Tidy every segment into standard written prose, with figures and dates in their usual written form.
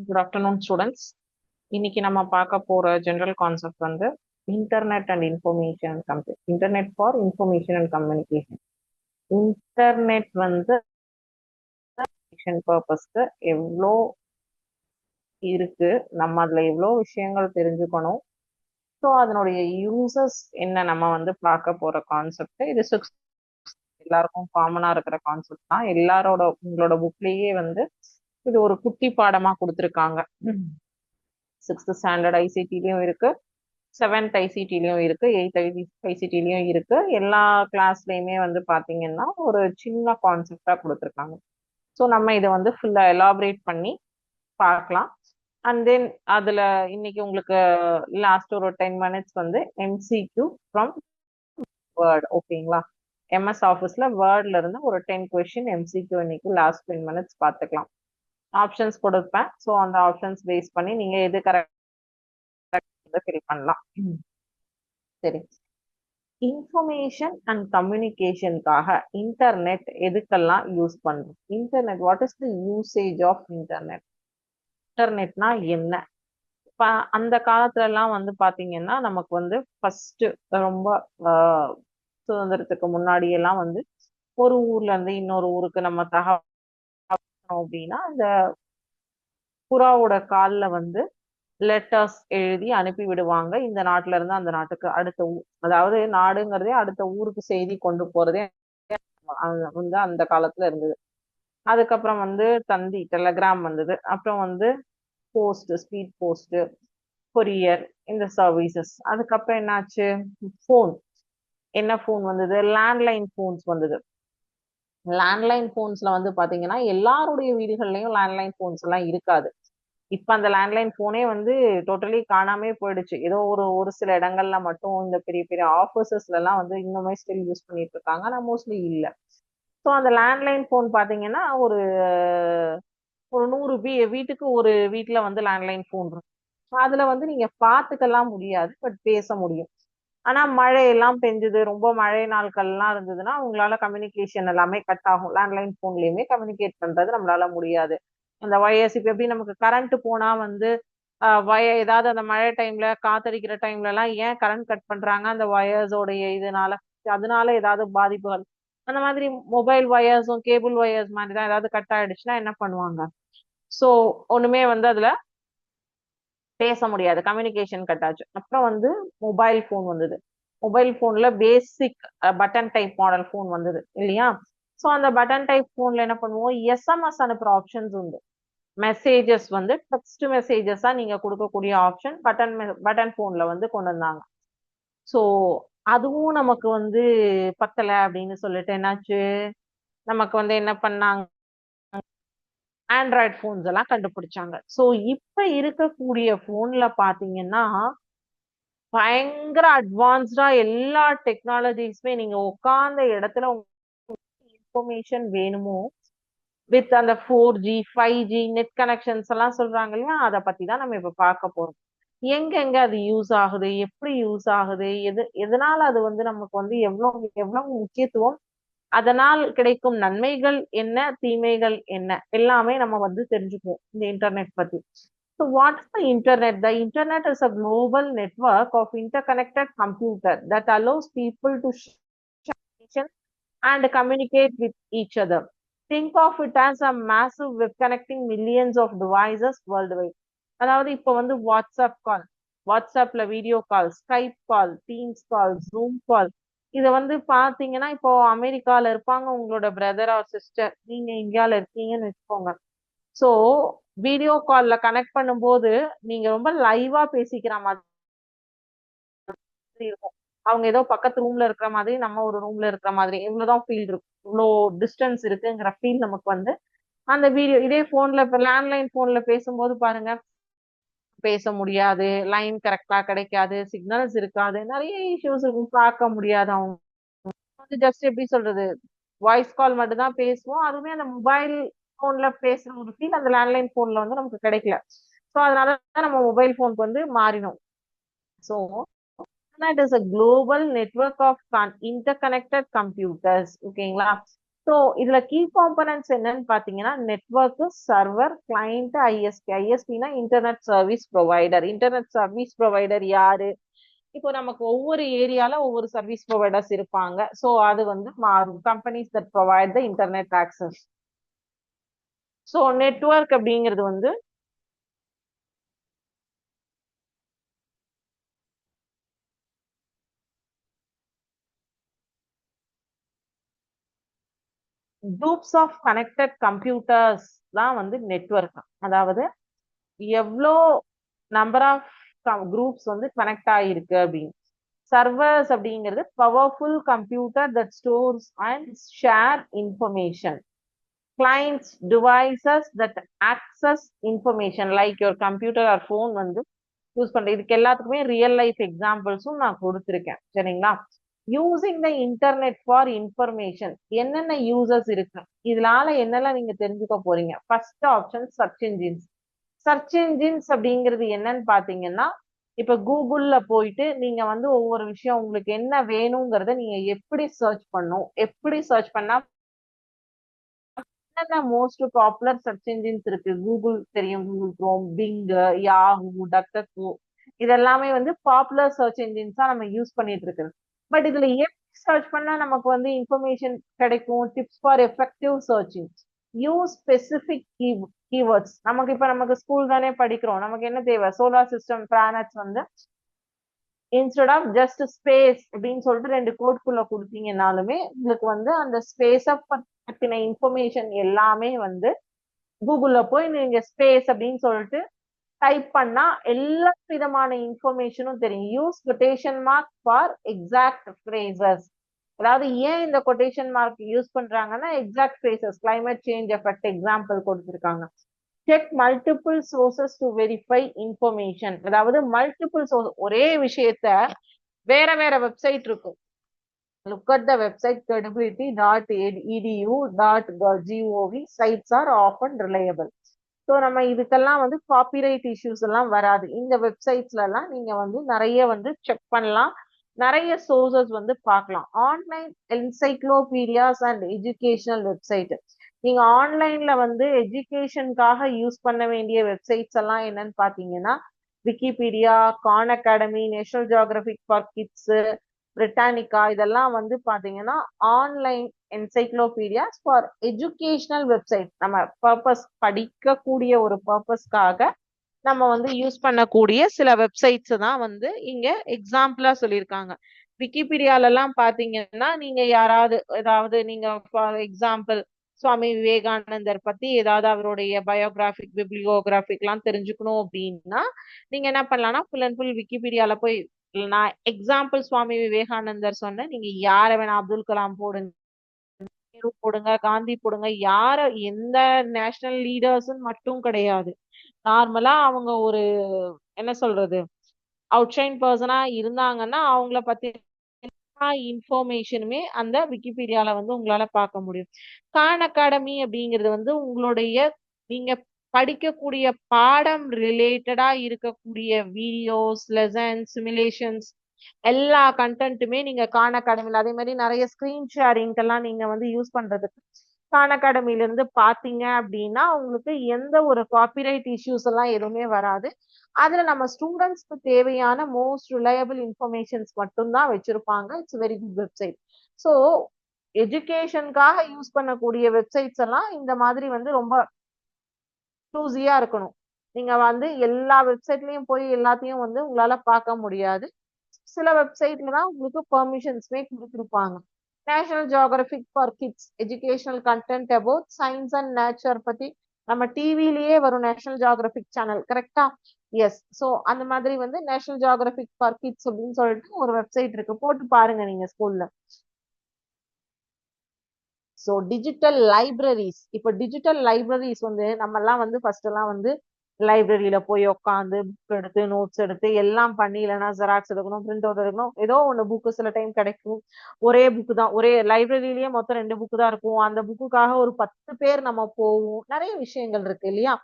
Good afternoon students. இன்னைக்கு நம்ம பார்க்க போற ஜெனரல் கான்செப்ட் வந்து internet and information internet for information and communication. Internet வந்து பர்பஸ்க்கு எவ்வளோ இருக்கு, நம்ம அதுல எவ்வளோ விஷயங்கள் தெரிஞ்சுக்கணும், ஸோ அதனுடைய யூசஸ் என்ன, நம்ம வந்து பார்க்க போற கான்செப்ட் இது. எல்லாருக்கும் காமனா இருக்கிற கான்செப்ட் தான். எல்லாரோட உங்களோட புக்லயே வந்து இது ஒரு குட்டி பாடமா கொடுத்துருக்காங்க. சிக்ஸ்த் ஸ்டாண்டர்ட் ஐசிடிலையும் இருக்கு, செவன்த் ஐசிடிலையும் இருக்கு, எயித் ஐசிடிலையும் இருக்கு. எல்லா கிளாஸ்லயுமே வந்து பாத்தீங்கன்னா ஒரு சின்ன கான்செப்டா கொடுத்துருக்காங்க. ஸோ நம்ம இதை வந்து ஃபுல்லா எலாபரேட் பண்ணி பார்க்கலாம். அண்ட் தென் அதுல இன்னைக்கு உங்களுக்கு லாஸ்ட் ஒரு 10 minutes வந்து எம்சிக்யூ ஃப்ரம் வேர்ட். ஓகேங்களா? எம்எஸ் ஆஃபீஸ்ல வேர்ட்ல இருந்து ஒரு 10 கொஸ்டின் எம்சிக்யூ இன்னைக்கு லாஸ்ட் 10 minutes பார்த்துக்கலாம். ஆப்ஷன்ஸ் கொடுப்பேன். ஸோ அந்த ஆப்ஷன்ஸ் பேஸ் பண்ணி நீங்க எது கரெக்ட் ஃபில் பண்ணலாம். சரி, இன்ஃபர்மேஷன் அண்ட் கம்யூனிகேஷனுக்காக இன்டர்நெட் எதுக்கெல்லாம் யூஸ் பண்றோம்? Internet, what is the usage of internet? இன்டர்நெட்னா என்ன? இப்ப அந்த காலத்துல எல்லாம் வந்து பாத்தீங்கன்னா நமக்கு வந்து ஃபர்ஸ்ட் ரொம்ப சுதந்திரத்துக்கு முன்னாடி எல்லாம் வந்து ஒரு ஊர்ல இருந்து இன்னொரு ஊருக்கு நம்ம தகவல் அப்படின்னா அந்த புறாவோட கால்ல வந்து லெட்டர்ஸ் எழுதி அனுப்பி விடுவாங்க. இந்த நாட்டுல இருந்து அந்த நாட்டுக்கு அடுத்த ஊர், அதாவது நாடுங்கிறதே அடுத்த ஊருக்கு செய்தி கொண்டு போறதே வந்து அந்த காலத்துல இருந்தது. அதுக்கப்புறம் வந்து தந்தி டெலகிராம் வந்தது. அப்புறம் வந்து போஸ்ட், ஸ்பீட் போஸ்ட், கொரியர், இந்த சர்வீசஸ். அதுக்கப்புறம் என்னாச்சு? போன். என்ன போன் வந்தது? லேண்ட்லைன் போன்ஸ் வந்தது. லேண்ட்லைன் போன்ஸ்ல வந்து பாத்தீங்கன்னா எல்லாருடைய வீடுகள்லயும் லேண்ட்லைன் போன்ஸ் எல்லாம் இருக்காது. இப்ப அந்த லேண்ட்லைன் போனே வந்து டோட்டலி காணாமே போயிடுச்சு. ஏதோ ஒரு ஒரு சில இடங்கள்ல மட்டும் இந்த பெரிய பெரிய ஆபீசஸ்ல எல்லாம் வந்து இன்னுமே ஸ்டில் யூஸ் பண்ணிட்டு இருக்காங்க, ஆனா மோஸ்ட்லி இல்ல. ஸோ அந்த லேண்ட்லைன் போன் பாத்தீங்கன்னா ஒரு ஒரு 100 வீட்டுக்கு ஒரு வீட்டுல வந்து லேண்ட்லைன் போன் இருக்கும். அதுல வந்து நீங்க பாத்துக்கலாம் முடியாது, பட் பேச முடியும். ஆனா மழையெல்லாம் பெஞ்சது, ரொம்ப மழை நாட்கள்லாம் இருந்ததுன்னா உங்களால கம்யூனிகேஷன் எல்லாமே கட் ஆகும். லேண்ட்லைன் போன்லயுமே கம்யூனிகேட் பண்றது நம்மளால முடியாது. அந்த வயர்ஸ் இப்ப எப்படி நமக்கு கரண்ட் போனா வந்து ஏதாவது அந்த மழை டைம்ல காத்தடிக்கிற டைம்ல எல்லாம் ஏன் கரண்ட் கட் பண்றாங்க? அந்த வயர்ஸோடைய இதனால. அதனால ஏதாவது பாதிப்புகள், அந்த மாதிரி மொபைல் வயர்ஸும் கேபிள் வயர்ஸ் மாதிரி தான் ஏதாவது கட் ஆயிடுச்சுன்னா என்ன பண்ணுவாங்க? சோ ஒண்ணுமே வந்து அதுல பேச முடியாது, கம்யூனிகேஷன் கட் ஆச்சு. அப்புறம் வந்து மொபைல் போன் வந்தது. மொபைல் போன்ல பேசிக் பட்டன் டைப் மாடல் போன் வந்தது இல்லையா? சோ அந்த பட்டன் டைப் போன்ல என்ன பண்ணுவோம்? எஸ்எம்எஸ் அனுப்புற ஆப்ஷன்ஸ் உண்டு. மெசேஜஸ் வந்து டெக்ஸ்ட் மெசேஜஸா நீங்க கொடுக்கக்கூடிய ஆப்ஷன் பட்டன் போன்ல வந்து கொண்டு வந்தாங்க. சோ அதுவும் நமக்கு வந்து பத்தல அப்படின்னு சொல்லிட்டு என்னாச்சு, நமக்கு வந்து என்ன பண்ணாங்க? ஆண்ட்ராய்டு போன்ஸ் எல்லாம் கண்டுபிடிச்சாங்க. சோ இப்ப இருக்கக்கூடிய போன்ல பாத்தீங்கன்னா பயங்கர அட்வான்ஸ்டா எல்லா டெக்னாலஜிஸுமே, நீங்க உட்கார்ந்த இடத்துல இன்ஃபர்மேஷன் வேணுமோ வித் அந்த 4G 5G நெட் கனெக்ஷன்ஸ் எல்லாம் சொல்றாங்க இல்லையா, அதை பத்தி தான் நம்ம இப்ப பார்க்க போறோம். எங்க அது யூஸ் ஆகுது, எப்படி யூஸ் ஆகுது, எதனால அது வந்து நமக்கு வந்து எவ்வளவு எவ்வளவு முக்கியத்துவம், அதனால் கிடைக்கும் நன்மைகள் என்ன, தீமைகள் என்ன, எல்லாமே நம்ம வந்து தெரிஞ்சுக்குவோம் இந்த இன்டர்நெட் பத்தி. So what is the internet? The internet is a global network of interconnected computer that allows people to share information and communicate with each other. Think of it as a massive web connecting millions of devices worldwide. அதாவது இப்போ வந்து WhatsApp call, வாட்ஸ்அப்ல video call, Skype கால், teams கால், zoom கால், இதை வந்து பாத்தீங்கன்னா இப்போ அமெரிக்கால இருப்பாங்க உங்களோட பிரதர் ஆர் சிஸ்டர், நீங்க இந்தியால இருக்கீங்கன்னு வச்சுக்கோங்க. சோ வீடியோ கால்ல கனெக்ட் பண்ணும்போது நீங்க ரொம்ப லைவா பேசிக்கிற மாதிரி இருக்கும். அவங்க ஏதோ பக்கத்து ரூம்ல இருக்கிற மாதிரி, நம்ம ஒரு ரூம்ல இருக்கிற மாதிரி, இவ்வளவுதான் ஃபீல் இருக்கும். இவ்வளோ டிஸ்டன்ஸ் இருக்குங்கிற ஃபீல் நமக்கு வந்து அந்த வீடியோ. இதே போன்ல இப்ப லேண்ட்லைன் போன்ல பேசும்போது பாருங்க, பேச முடியாது, லைன் கரெக்டா கிடைக்காது, சிக்னல்ஸ் இருக்காது, நிறைய இஷ்யூஸ் இருக்கும், பார்க்க முடியாது. அவங்க வந்து ஜஸ்ட் எப்படி சொல்றது, வாய்ஸ் கால் மட்டும் தான் பேசுவோம். அதுவுமே அந்த மொபைல் போன்ல பேசுற ஒரு ஃபீல் அந்த லேண்ட்லைன் போன்ல வந்து நமக்கு கிடைக்கல. ஸோ அதனாலதான் நம்ம மொபைல் போனுக்கு வந்து மாறினோம். So internet is a global network of interconnected computers. ஓகேங்களா? ஸோ இதுல கீ காம்பனன்ட்ஸ் என்னன்னு பாத்தீங்கன்னா நெட்வொர்க், சர்வர், கிளைண்ட், ஐஎஸ்பி. ஐஎஸ்பினா internet service provider. Internet service provider யாரு? இப்போ நமக்கு ஒவ்வொரு ஏரியால ஒவ்வொரு சர்வீஸ் ப்ரொவைடர்ஸ் இருப்பாங்க. ஸோ அது வந்து மாறும். Companies that provide the internet access. So network அப்படிங்கிறது வந்து குரூப்ஸ் ஆஃப் கனெக்டட் கம்ப்யூட்டர்ஸ் தான் வந்து நெட்வொர்க். அதாவது எவ்வளோ நம்பர் ஆஃப் குரூப்ஸ் வந்து கனெக்ட் ஆகிருக்கு அப்படின்னு. சர்வர்ஸ் அப்படிங்கிறது powerful computer that stores and share information. Clients devices that access information like your computer or phone வந்து யூஸ் பண்றேன். இதுக்கு எல்லாத்துக்குமே ரியல் லைஃப் எக்ஸாம்பிள்ஸும் நான் கொடுத்துருக்கேன். சரிங்களா? Using the internet for information. என்னென்ன யூசஸ் இருக்கு, இதனால என்னெல்லாம் நீங்க தெரிஞ்சுக்க போறீங்க? First option search engines. Search engines அப்படிங்கிறது என்னன்னு பாத்தீங்கன்னா, இப்ப கூகுள்ல போயிட்டு நீங்க வந்து ஒவ்வொரு விஷயம் உங்களுக்கு என்ன வேணுங்கிறத நீங்க எப்படி சர்ச் பண்ணும், எப்படி சர்ச் பண்ணா என்னென்ன மோஸ்ட் பாப்புலர் சர்ச் இன்ஜின்ஸ் இருக்கு? கூகுள் தெரியும், கூகுள் குரோம், பிங், யாஹூ, டக்டக்டோ, இதெல்லாமே வந்து பாப்புலர் சர்ச் இன்ஜின்ஸா நம்ம யூஸ் பண்ணிட்டு இருக்கு. பட் இதுல எப்படி சர்ச் பண்ணா நமக்கு வந்து இன்ஃபர்மேஷன் கிடைக்கும்? Tips for effective searching. Use specific keywords. நமக்கு ஸ்கூல் தானே படிக்கிறோம், நமக்கு என்ன தேவை? சோலார் சிஸ்டம், பிளானட்ஸ் வந்து இன்ஸ்டெட் ஆஃப் ஜஸ்ட் ஸ்பேஸ் அப்படின்னு சொல்லிட்டு ரெண்டு கோட்குள்ள கொடுத்தீங்கன்னாலுமே உங்களுக்கு வந்து அந்த ஸ்பேஸ் பத்தின இன்ஃபர்மேஷன் எல்லாமே வந்து கூகுள்ல போய் நீங்க ஸ்பேஸ் அப்படின்னு சொல்லிட்டு டைப் பண்ணா எல்லா விதமான இன்ஃபர்மேஷனும் தெரியும். Use quotation mark for exact phrases. அதாவது ஏன் இந்த கொட்டேஷன் மார்க் யூஸ் பண்றாங்கன்னா exact phrases, climate change effect example கொடுத்துருக்காங்க. Check multiple sources to verify information. அதாவது மல்டிபிள் சோர்ஸ், ஒரே விஷயத்த வேற வேற வெப்சைட் இருக்கும். Look at the website credibility.edu.gov. Sites are often reliable. So நம்ம இதுக்கெல்லாம் வந்து காப்பிரைட் இஷ்யூஸ் எல்லாம் வராது. இந்த வெப்சைட்ஸ்ல எல்லாம் நீங்க வந்து நிறைய வந்து செக் பண்ணலாம், நிறைய சோர்சஸ் வந்து பார்க்கலாம். Online encyclopaedias and educational website. நீங்க ஆன்லைன்ல வந்து எஜுகேஷனுக்காக யூஸ் பண்ண வேண்டிய வெப்சைட்ஸ் எல்லாம் என்னன்னு பாத்தீங்கன்னா Wikipedia, Khan Academy, National Geographic for kids, Britannica, இதெல்லாம் வந்து பாத்தீங்கன்னா online encyclopedias for educational website. நம்ம பர்பஸ் படிக்கக்கூடிய ஒரு பர்பஸ்க்காக நம்ம வந்து யூஸ் பண்ணக்கூடிய சில வெப்சைட்ஸ் தான் வந்து இங்க எக்ஸாம்பிளா சொல்லியிருக்காங்க. விக்கிபீடியால எல்லாம் பாத்தீங்கன்னா நீங்க யாராவது ஏதாவது நீங்க ஃபார் எக்ஸாம்பிள் சுவாமி விவேகானந்தர் பத்தி ஏதாவது அவருடைய பயோகிராபிக், பிப்ளியோகிராபிக் எல்லாம் தெரிஞ்சுக்கணும் அப்படின்னா நீங்க என்ன பண்ணலாம்னா ஃபுல் அண்ட் ஃபுல் விக்கிபீடியால போய், நான் எக்ஸாம்பிள் சுவாமி விவேகானந்தர் சொன்னேன், நீங்க யார வேணா அப்துல் கலாம் போடுங்க, நேரு போடுங்க, காந்தி போடுங்க, யார எந்த நேஷனல் லீடர்ஸ் மட்டும் கிடையாது. நார்மலா அவங்க ஒரு என்ன சொல்றது அவுட்ஷைன் பர்சனா இருந்தாங்கன்னா அவங்கள பத்தி இன்ஃபர்மேஷனுமே அந்த விக்கிபீடியால வந்து உங்களால பார்க்க முடியும். கான் அகாடமி அப்படிங்கிறது வந்து உங்களுடைய நீங்க படிக்கக்கூடிய பாடம் ரிலேட்டடா இருக்கக்கூடிய வீடியோஸ், லெசன்ஸ், சிமுலேஷன்ஸ், எல்லா கண்டென்ட்டுமே நீங்க கான் அகாடமில, அதே மாதிரி நிறைய ஸ்கிரீன் ஷேரிங் எல்லாம் நீங்க வந்து யூஸ் பண்றதுக்கு கான் அகாடமில இருந்து பாத்தீங்க அப்படின்னா உங்களுக்கு எந்த ஒரு காப்பிரைட் இஷ்யூஸ் எல்லாம் எதுவுமே வராது. அதுல நம்ம ஸ்டூடெண்ட்ஸ்க்கு தேவையான மோஸ்ட் ரிலையபிள் இன்ஃபர்மேஷன்ஸ் மட்டும்தான் வச்சிருப்பாங்க. It's very good website. So எஜுகேஷனுக்காக யூஸ் பண்ணக்கூடிய வெப்சைட்ஸ் எல்லாம் இந்த மாதிரி வந்து ரொம்ப சூஸியா இருக்கணும். நீங்க வந்து எல்லா வெப்சைட்லயும் போய் எல்லாத்தையும் வந்து உங்களால பார்க்க முடியாது. சில வெப்சைட்ல தான் உங்களுக்கு பெர்மிஷன்ஸ்மே கொடுத்துருப்பாங்க. National Geographic for kids, educational content about science and nature பத்தி நம்ம டிவிலேயே வரும், நேஷனல் ஜியோகிராபிக் சேனல், கரெக்டா? எஸ். ஸோ அந்த மாதிரி வந்து நேஷனல் ஜியோகிராபிக் ஃபார் கிட்ஸ் அப்படின்னு சொல்லிட்டு ஒரு வெப்சைட் இருக்கு, போட்டு பாருங்க நீங்க ஸ்கூல்ல. So digital libraries. இப்போ டிஜிட்டல் லைப்ரரிஸ் வந்து நம்ம எல்லாம் வந்து ஃபர்ஸ்ட் எல்லாம் வந்து லைப்ரரியில போய் உட்காந்து புக் எடுத்து நோட்ஸ் எடுத்து எல்லாம் பண்ணி, இல்லைன்னா ஜெராக்ஸ் எடுக்கணும், பிரிண்ட் அவுட் எடுக்கணும், ஏதோ ஒன்று புக்கு சில டைம் கிடைக்கும். ஒரே புக்கு தான், ஒரே லைப்ரரியிலேயே மொத்தம் 2 புக்கு தான் இருக்கும். அந்த புக்குக்காக ஒரு 10 பேர் நம்ம போவோம். நிறைய விஷயங்கள் இருக்கு இல்லையா?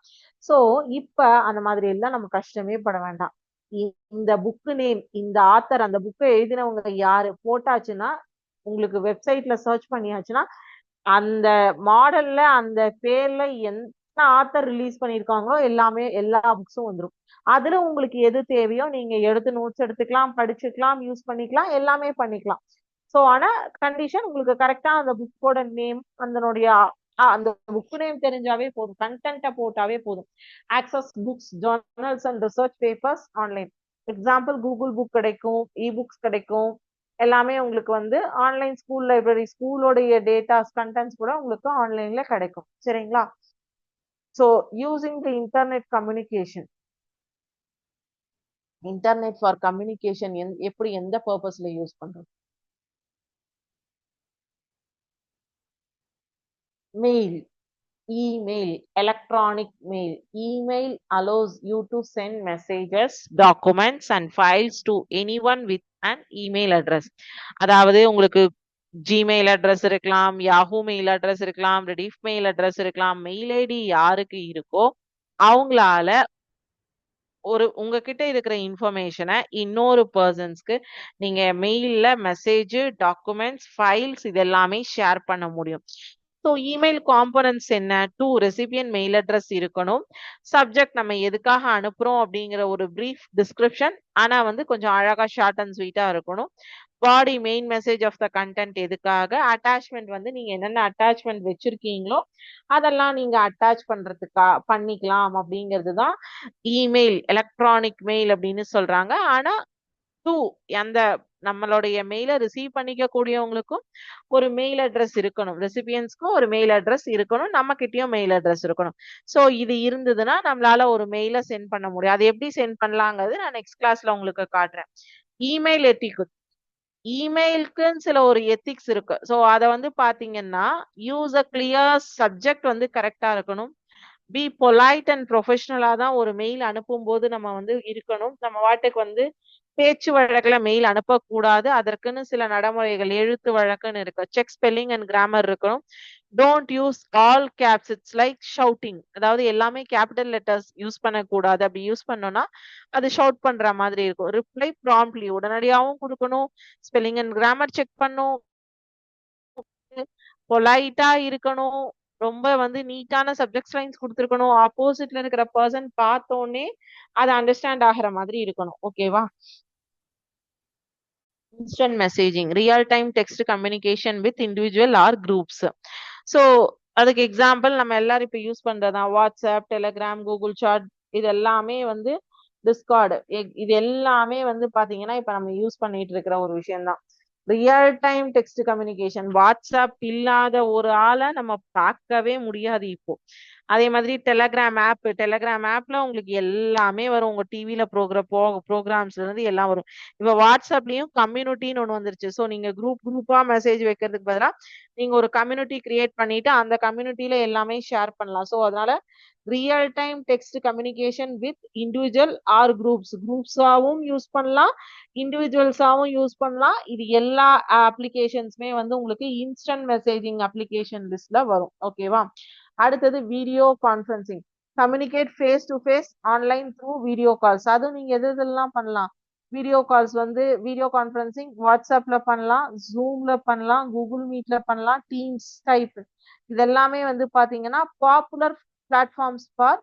ஸோ இப்ப அந்த மாதிரி எல்லாம் நம்ம கஷ்டமே பட வேண்டாம். இந்த புக்கு நேம், இந்த ஆத்தர், அந்த புக்கை எழுதினவங்க யாரு போட்டாச்சுன்னா உங்களுக்கு வெப்சைட்ல சர்ச் பண்ணியாச்சுன்னா அந்த மாடல்ல அந்த பேர்ல என்ன ஆத்தர் ரிலீஸ் பண்ணிருக்காங்களோ எல்லாமே எல்லா புக்ஸும் வந்துடும். அதுல உங்களுக்கு எது தேவையோ நீங்க எடுத்து நோட்ஸ் எடுத்துக்கலாம், படிச்சுக்கலாம், யூஸ் பண்ணிக்கலாம், எல்லாமே பண்ணிக்கலாம். ஸோ ஆனா கண்டிஷன் உங்களுக்கு கரெக்டா அந்த புக்கோட நேம் அதனுடைய அந்த புக் நேம் தெரிஞ்சாவே போதும், கண்டென்ட்டை போட்டாவே போதும். Access books, journals and research papers online. Example Google book கிடைக்கும், இ புக்ஸ் கிடைக்கும், எல்லாமே உங்களுக்கு வந்து ஆன்லைன் ஸ்கூல் லைப்ரரி ஸ்கூலோடைய டேட்டாஸ் கண்டென்ட்ஸ் கூட உங்களுக்கு ஆன்லைன்ல கிடைக்கும். சரிங்களா? So using the internet communication, internet for communication எப்படி எந்த பர்பஸ்ல யூஸ் பண்றோம்? Mail, email, electronic mail. Email allows you to send messages, documents and files to anyone with an email address. அதாவது உங்களுக்கு ஜிமெயில் அட்ரஸ் இருக்கலாம், யாஹூ மெயில் அட்ரஸ் இருக்கலாம், Rediff mail address இருக்கலாம். Mail ID யாருக்கு இருக்கோ அவங்களால உங்ககிட்ட இருக்கிற இன்ஃபர்மேஷனை இன்னொரு பர்சன்ஸ்க்கு நீங்க மெயில்ல மெசேஜ், டாக்குமெண்ட்ஸ், ஃபைல்ஸ் இது எல்லாமே ஷேர் பண்ண முடியும். ஸோ இமெயில் காம்பனன்ட்ஸ் என்ன? டூ ரெசிபியன்ட் மெயில் அட்ரஸ் இருக்கணும், சப்ஜெக்ட் நம்ம எதுக்காக அனுப்புறோம் அப்படிங்கிற ஒரு பிரீஃப் டிஸ்கிரிப்ஷன், ஆனா வந்து கொஞ்சம் அழகா ஷார்ட் அண்ட் ஸ்வீட்டா இருக்கணும். Body main message of the content எதுக்காக, அட்டாச்மெண்ட் வந்து நீங்க என்னென்ன அட்டாச்மெண்ட் வச்சிருக்கீங்களோ அதெல்லாம் நீங்க அட்டாச் பண்ணிக்கலாம் அப்படிங்கிறது தான் இமெயில், எலக்ட்ரானிக் மெயில் அப்படின்னு சொல்றாங்க. ஆனா டூ அந்த நம்மளுடைய மெயிலை ரிசீவ் பண்ணிக்க கூடியவங்களுக்கும் ஒரு மெயில் அட்ரஸ் இருக்கணும், ரெசிபியன்ஸ்க்கும் ஒரு மெயில் அட்ரஸ் இருக்கணும், நம்ம கிட்டயும் மெயில் அட்ரஸ் இருக்கணும். ஸோ இது இருந்ததுன்னா நம்மளால ஒரு மெயிலை சென்ட் பண்ண முடியும். அது எப்படி சென்ட் பண்ணலாங்கிறது நான் நெக்ஸ்ட் கிளாஸ்ல உங்களுக்கு காட்டுறேன். இமெயில் எட்டிக்யூட், இமெயிலுக்குன்னு சில ஒரு எத்திக்ஸ் இருக்கு. ஸோ அதை வந்து பாத்தீங்கன்னா யூஸ் அ கிளியர் சப்ஜெக்ட் வந்து கரெக்டா இருக்கணும். பி பொலைட் அண்ட் ப்ரொஃபஷனலா தான் ஒரு மெயில் அனுப்பும் போது நம்ம வந்து இருக்கணும். நம்ம வாட்டுக்கு வந்து பேச்சு வழக்குல மெயில் அனுப்பக்கூடாது. அதற்குன்னு சில நடைமுறைகள், எழுத்து வழக்குன்னு இருக்கு. செக் ஸ்பெல்லிங் அண்ட் கிராமர் இருக்கணும். Don't use all caps, it's like shouting. அதாவது எல்லாமே கேபிட்டல் லெட்டர்ஸ் யூஸ் பண்ணக்கூடாது. அப்படி யூஸ் பண்ணோம்னா அது ஷவுட் பண்ற மாதிரி இருக்கும். ரிப்ளை ப்ராம்ப்ட்லி, உடனடியாகவும் கொடுக்கணும். ஸ்பெல்லிங் அண்ட் கிராமர் செக் பண்ணும். பொலைட்டா இருக்கணும். ரொம்ப வந்து நீட்டான சப்ஜெக்ட் லைன்ஸ் கொடுத்துருக்கணும். ஆப்போசிட்ல இருக்கிற பர்சன் பார்த்தோன்னே அதை அண்டர்ஸ்டாண்ட் ஆகிற மாதிரி இருக்கணும். ஓகேவா? Instant messaging, real time text communication with individual or groups. So அதுக்கு எக்ஸாம்பிள் நம்ம எல்லாரும் இப்போ யூஸ் பண்றதுதான் வாட்ஸ்அப், டெலிகிராம், கூகுள் சாட், இது எல்லாமே வந்து டிஸ்கார்டு, இது எல்லாமே வந்து பாத்தீங்கன்னா இப்ப நம்ம யூஸ் பண்ணிட்டு இருக்கிற ஒரு விஷயம்தான். Real time text communication, WhatsApp இல்லாத ஒரு ஆளை நம்ம பார்க்கவே முடியாது இப்போ. அதே மாதிரி டெலகிராம் ஆப்ல உங்களுக்கு எல்லாமே வரும். உங்க டிவில ப்ரோக்ராம்ஸ்ல இருந்து எல்லாம் வரும். இப்ப வாட்ஸ்அப்லயும் கம்யூனிட்டின்னு ஒண்ணு வந்துருச்சு. ஸோ நீங்க குரூப்பா மெசேஜ் வைக்கிறதுக்கு பதிலாக நீங்க ஒரு கம்யூனிட்டி கிரியேட் பண்ணிட்டு அந்த கம்யூனிட்டியில எல்லாமே ஷேர் பண்ணலாம். ஸோ அதனால real time text communication with individual or குரூப்ஸாவும் யூஸ் பண்ணலாம், இண்டிவிஜுவல்ஸாவும் யூஸ் பண்ணலாம். இது எல்லா அப்ளிகேஷன்ஸுமே வந்து உங்களுக்கு இன்ஸ்டன்ட் மெசேஜிங் அப்ளிகேஷன் லிஸ்ட்ல வரும். ஓகேவா? அடுத்தது video conferencing, communicate face to face online through video calls. அதுவும் நீங்க எதெல்லாம் பண்ணலாம்? வீடியோ கால்ஸ் வந்து வீடியோ கான்ஃபரன்சிங் வாட்ஸ்அப்ல பண்ணலாம், ஜூம்ல பண்ணலாம், கூகுள் மீட்ல பண்ணலாம், டீம்ஸ், ஸ்கைப், இதெல்லாமே வந்து பாத்தீங்கன்னா popular platforms for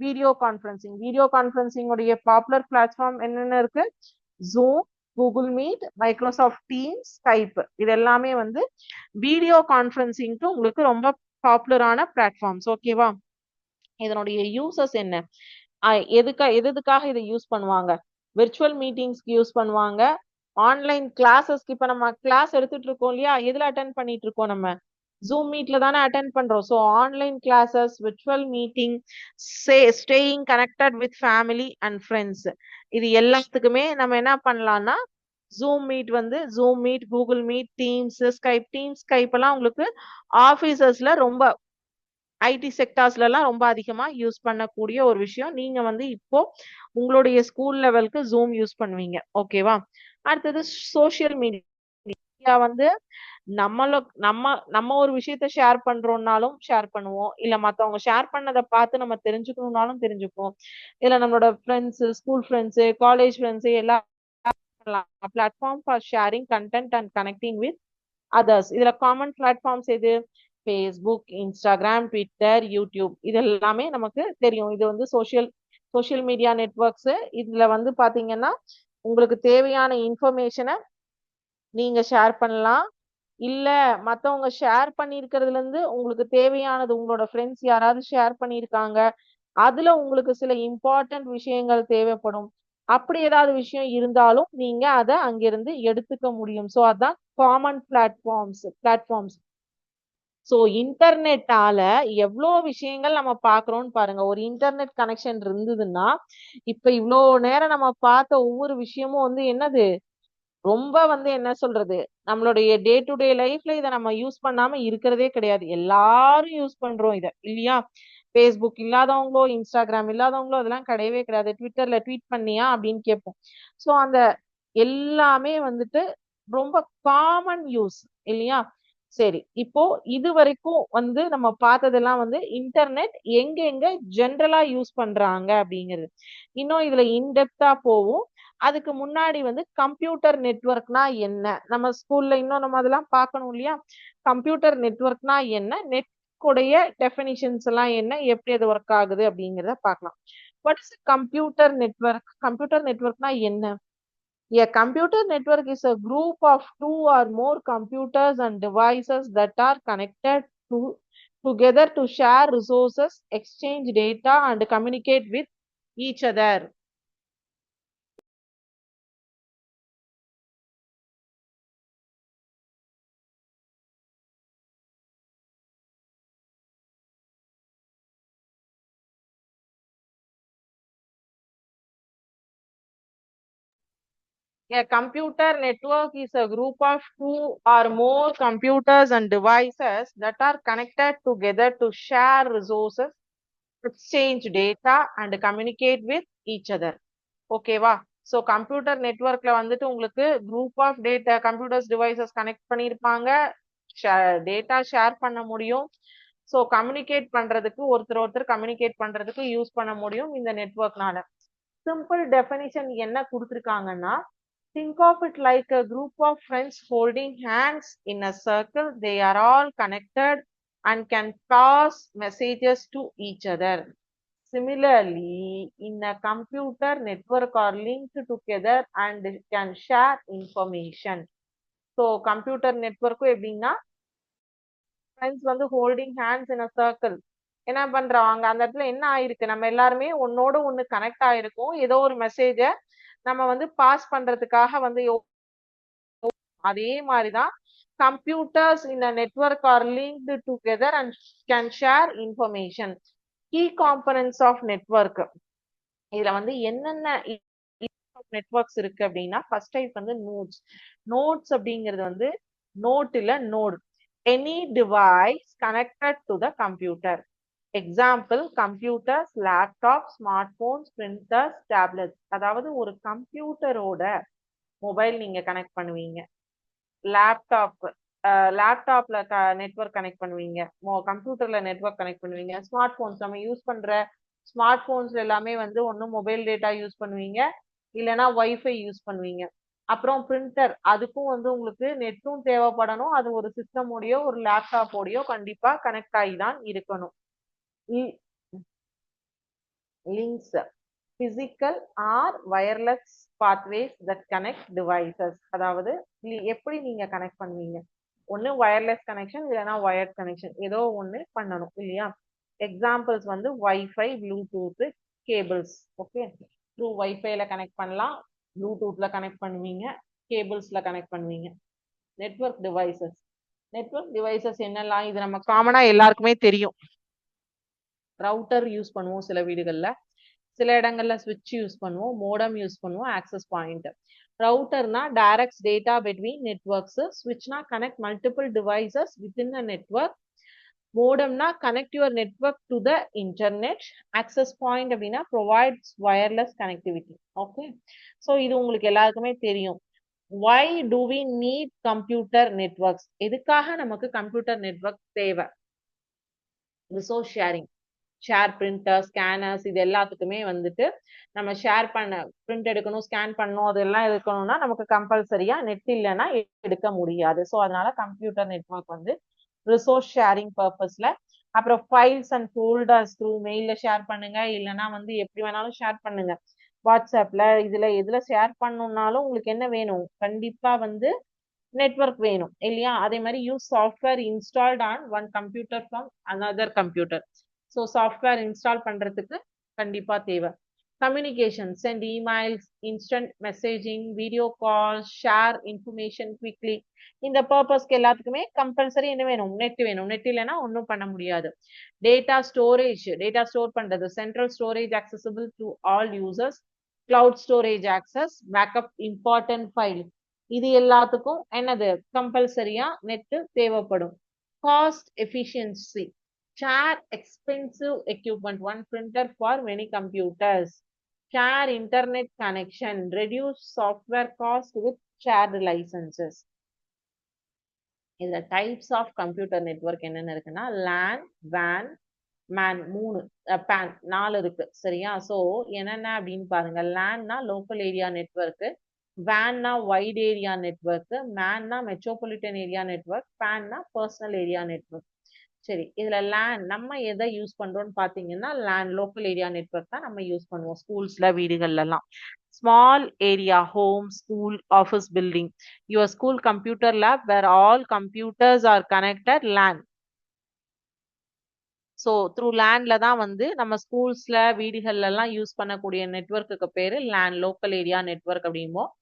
video conferencing. Video conferencing உடைய பாப்புலர் பிளாட்ஃபார்ம் என்னென்ன இருக்கு? Zoom, Google meet, Microsoft teams, Skype, இது எல்லாமே வந்து வீடியோ கான்ஃபரன்சிங்க்கு உங்களுக்கு ரொம்ப பாப்புலரான பிளாட்ஃபார்ம்ஸ். ஓகேவா? இதனுடைய யூசஸ் என்ன? எதுக்காக இதை யூஸ் பண்ணுவாங்க? விர்ச்சுவல் மீட்டிங்ஸ்க்கு யூஸ் பண்ணுவாங்க, ஆன்லைன் கிளாஸஸ்க்கு. இப்ப நம்ம கிளாஸ் எடுத்துட்டு இருக்கோம் இல்லையா, எதுல அட்டென்ட் பண்ணிட்டு இருக்கோம்? நம்ம ஜூம் மீட்ல தானே அட்டென்ட் பண்றோம். So online classes, virtual meeting, staying connected with family and friends, இது எல்லாத்துக்குமே நம்ம என்ன பண்ணலாம்னா zoom meet, Google meet, teams, Skype எல்லாம் உங்களுக்கு ஆபீசர்ஸ்ல ரொம்ப ஐடி செக்டார்ஸ்ல எல்லாம் ரொம்ப அதிகமா யூஸ் பண்ணக்கூடிய ஒரு விஷயம். நீங்க வந்து இப்போ உங்களுடைய ஸ்கூல் லெவலுக்கு ஜூம் யூஸ் பண்ணுவீங்க. ஓகேவா? அடுத்தது சோசியல் மீடியா வந்து நம்ம ஒரு விஷயத்த ஷேர் பண்றோம்னாலும் ஷேர் பண்ணுவோம், இல்ல மத்தவங்க ஷேர் பண்ணதை பார்த்து நம்ம தெரிஞ்சுக்கணும்னாலும் தெரிஞ்சுப்போம். இல்ல நம்மளோட friends, school friends, college friends எல்லாம் platform for sharing content and connecting with others. இதுல காமன் பிளாட்ஃபார்ம்ஸ் எது? ஃபேஸ்புக், இன்ஸ்டாகிராம், ட்விட்டர், யூடியூப் இது எல்லாமே நமக்கு தெரியும். இது வந்து சோஷியல் மீடியா நெட்வொர்க்ஸ். இதுல வந்து பாத்தீங்கன்னா உங்களுக்கு தேவையான இன்ஃபர்மேஷனை நீங்க ஷேர் பண்ணலாம். இல்ல மத்தவங்க ஷேர் பண்ணியிருக்கிறதுல இருந்து உங்களுக்கு தேவையானது உங்களோட ஃப்ரெண்ட்ஸ் யாராவது ஷேர் பண்ணியிருக்காங்க. அதுல உங்களுக்கு சில இம்பார்ட்டன்ட் விஷயங்கள் தேவைப்படும். அப்படி ஏதாவது விஷயம் இருந்தாலும் நீங்க அத அங்கிருந்து எடுத்துக்க முடியும். சோ அதான் காமன் பிளாட்ஃபார்ம்ஸ். சோ இன்டர்நெட்டால எவ்வளோ விஷயங்கள் நம்ம பார்க்கிறோம்னு பாருங்க. ஒரு இன்டர்நெட் கனெக்ஷன் இருந்ததுன்னா, இப்ப இவ்வளோ நேரம் நம்ம பார்த்த ஒவ்வொரு விஷயமும் வந்து என்னது? ரொம்ப வந்து என்ன சொல்றது? நம்மளுடைய டே டு டே லைஃப்ல இத நம்ம யூஸ் பண்ணாம இருக்கிறதே கிடையாது. எல்லாரும் யூஸ் பண்றோம் இத. இல்லையா? Facebook இல்லாதவங்களோ, Instagram இல்லாதவங்களோ அதெல்லாம் கிடையவே கிடையாது. Twitterல ட்வீட் பண்ணியா? அப்படின்னு கேட்போம். சோ அந்த எல்லாமே வந்துட்டு ரொம்ப காமன் யூஸ் இல்லையா? சரி. இப்போ இதுவரைக்கும் வந்து நம்ம பார்த்ததெல்லாம் வந்து இன்டர்நெட் எங்க ஜெனரலா யூஸ் பண்றாங்க அப்படிங்கிறது. இன்னும் இதுல இன்டெப்தா போவோம். அதுக்கு முன்னாடி வந்து கம்ப்யூட்டர் நெட்வொர்க்னா என்ன? நம்ம ஸ்கூல்ல இன்னும் நம்ம அதெல்லாம் பார்க்கணும் இல்லையா? கம்ப்யூட்டர் நெட்வொர்க்னா என்ன? நெட்குடைய டெஃபினிஷன்ஸ் எல்லாம் என்ன? எப்படி அது ஒர்க் ஆகுது அப்படிங்கிறத பார்க்கலாம். What is computer network? Computer நெட்வொர்க்னா என்ன? A computer network is a group of two or more computers and devices that are connected together to share resources, exchange data, and communicate with each other. A computer network is a group of two or more computers and devices that are connected together to share resources, exchange data, and communicate with each other. ஓகேவா? So computer நெட்வொர்க்ல வந்துட்டு உங்களுக்கு group of data computers devices connect பண்ணியிருப்பாங்க. Data share பண்ண முடியும். So communicate பண்றதுக்கு ஒருத்தர் communicate பண்றதுக்கு யூஸ் பண்ண முடியும் இந்த நெட்வொர்க்னால. சிம்பிள் டெஃபினிஷன் என்ன கொடுத்துருக்காங்கன்னா, think of it like a group of friends holding hands in a circle. They are all connected and can pass messages to each other. Similarly, in a computer, network are linked together and can share information. So, computer network எப்படின்னா friends வந்து holding hands in a circle. என்ன பண்றாங்க? அந்த இடத்துல என்ன ஆயிருக்கு? நம்ம எல்லாருமே ஒன்னோட ஒண்ணு கனெக்ட் ஆயிருக்கும். ஏதோ ஒரு மெசேஜ நம்ம வந்து பாஸ் பண்றதுக்காக வந்து அதே மாதிரிதான் computers in a network are linked together and can share information. Key components of network. இதுல வந்து என்னென்ன நெட்வொர்க்ஸ் இருக்கு அப்படின்னா, ஃபர்ஸ்ட் டைப் வந்து நோட்ஸ் அப்படிங்கிறது வந்து நோட்ல node any device connected to the computer. Example computers, laptop, smart phones, printers, tablets. அதாவது ஒரு கம்ப்யூட்டரோட மொபைல் நீங்க கனெக்ட் பண்ணுவீங்க, லேப்டாப்ல நெட்வொர்க் கனெக்ட் பண்ணுவீங்க, கம்ப்யூட்டர்ல நெட்வொர்க் கனெக்ட் பண்ணுவீங்க. ஸ்மார்ட் போன்ஸ் நம்ம யூஸ் பண்ற ஸ்மார்ட் போன்ஸ் எல்லாமே வந்து ஒன்னும் மொபைல் டேட்டா யூஸ் பண்ணுவீங்க, இல்லைன்னா வைஃபை யூஸ் பண்ணுவீங்க. அப்புறம் பிரிண்டர், அதுக்கும் வந்து உங்களுக்கு நெட்டும் தேவைப்படணும். அது ஒரு சிஸ்டமோடயோ ஒரு லேப்டாப்போடயோ கண்டிப்பா கனெக்ட் ஆகி தான் இருக்கணும். Links physical or wireless pathways that connect devices. அதாவது எப்படி நீங்க கனெக்ட் பண்ணுவீங்க? ஒன்னு வயர்லெஸ் கனெக்ஷன், இல்லைன்னா வயர்ட் கனெக்ஷன், ஏதோ ஒண்ணு பண்ணணும் இல்லையா? எக்ஸாம்பிள்ஸ் வந்து WiFi, Bluetooth, cables. Okay, through வைஃபைல கனெக்ட் பண்ணலாம், ப்ளூடூத்ல கனெக்ட் பண்ணுவீங்க, கேபிள்ஸ்ல கனெக்ட் பண்ணுவீங்க. நெட்வொர்க் டிவைசஸ் என்னெல்லாம்? இது நம்ம காமனா எல்லாருக்குமே தெரியும். ரவுட்டர் யூஸ் பண்ணுவோம் சில வீடுகள்ல, சில இடங்கள்ல ஸ்விட்ச் யூஸ் பண்ணுவோம், மோடம் யூஸ் பண்ணுவோம், ஆக்சஸ் பாயிண்ட். ரவுட்டர்னா டைரக்ட்ஸ் டேட்டா பிட்வீன் நெட்வொர்க்ஸ், ஸ்விட்ச்னா connect multiple devices within a network, மோடம்னா connect your network to the internet, access point அப்படின்னா provides wireless connectivity. Okay, so இது உங்களுக்கு எல்லாருக்குமே தெரியும். why do we need computer networks? எதுக்காக நமக்கு கம்ப்யூட்டர் நெட்வொர்க் தேவை? ரிசோர்ஸ் ஷேர் பிரிண்டர், ஸ்கேனர்ஸ், இது எல்லாத்துக்குமே வந்துட்டு நம்ம ஷேர் பண்ண பிரிண்ட் எடுக்கணும், ஸ்கேன் பண்ணணும், அதெல்லாம் எடுக்கணும்னா நமக்கு கம்பல்சரியா நெட் இல்லைன்னா எடுக்க முடியாது. ஸோ அதனால கம்ப்யூட்டர் நெட்வொர்க் வந்து ரிசோர்ஸ் ஷேரிங் பர்பஸ்ல. அப்புறம் ஃபைல்ஸ் அண்ட் ஃபோல்டர்ஸ் த்ரூ மெயில்ல ஷேர் பண்ணுங்க, இல்லைன்னா வந்து எப்படி வேணாலும் ஷேர் பண்ணுங்க. வாட்ஸ்அப்ல இதுல எதுல ஷேர் பண்ணணும்னாலும் உங்களுக்கு என்ன வேணும், கண்டிப்பா வந்து நெட்வொர்க் வேணும் இல்லையா? அதே மாதிரி use software installed on one computer from another computer. So software install பண்றதுக்கு கண்டிப்பா தேவை. Communication, send emails, instant messaging, video call, share information quickly. இந்த பர்பஸ்க்கு எல்லாத்துக்குமே கம்பல்சரி என்ன வேணும், நெட் வேணும். நெட் இல்லைன்னா ஒன்றும் பண்ண முடியாது. டேட்டா ஸ்டோரேஜ், டேட்டா ஸ்டோர் பண்றது, central storage accessible to all users, cloud storage access, backup important file. இது எல்லாத்துக்கும் என்னது கம்பல்சரியா நெட் தேவைப்படும். Cost efficiency, share expensive equipment, one printer for many computers, share internet connection, reduce software cost with shared licenses. இதுல types of computer network என்னென்ன இருக்குன்னா lane, van, man, 3 pan 4 இருக்கு சரியா? ஸோ என்னென்ன அப்படின்னு பாருங்க. லேன்னா லோக்கல் ஏரியா நெட்வொர்க், வேன்னா வைட் ஏரியா நெட்வொர்க், மேன்னா மெட்ரோபாலிட்டன் ஏரியா நெட்வொர்க், பேன்னா பர்சனல் ஏரியா நெட்வொர்க். சரி, இதுல லேன் நம்ம எதை யூஸ் பண்றோம்னு பாத்தீங்கன்னா லேன் லோக்கல் ஏரியா நெட்வொர்க் தான் நம்ம யூஸ் பண்ணுவோம் ஸ்கூல்ஸ்ல, வீடுகள்ல எல்லாம். Small area, home, school, office building. Your school computer lab where all computers are connected LAN. So through லேண்ட்ல தான் வந்து நம்ம ஸ்கூல்ஸ்ல, வீடுகள்ல எல்லாம் யூஸ் பண்ணக்கூடிய நெட்வொர்க்குக்கு பேரு லேன், லோக்கல் ஏரியா நெட்வொர்க் அப்படிம்போம்.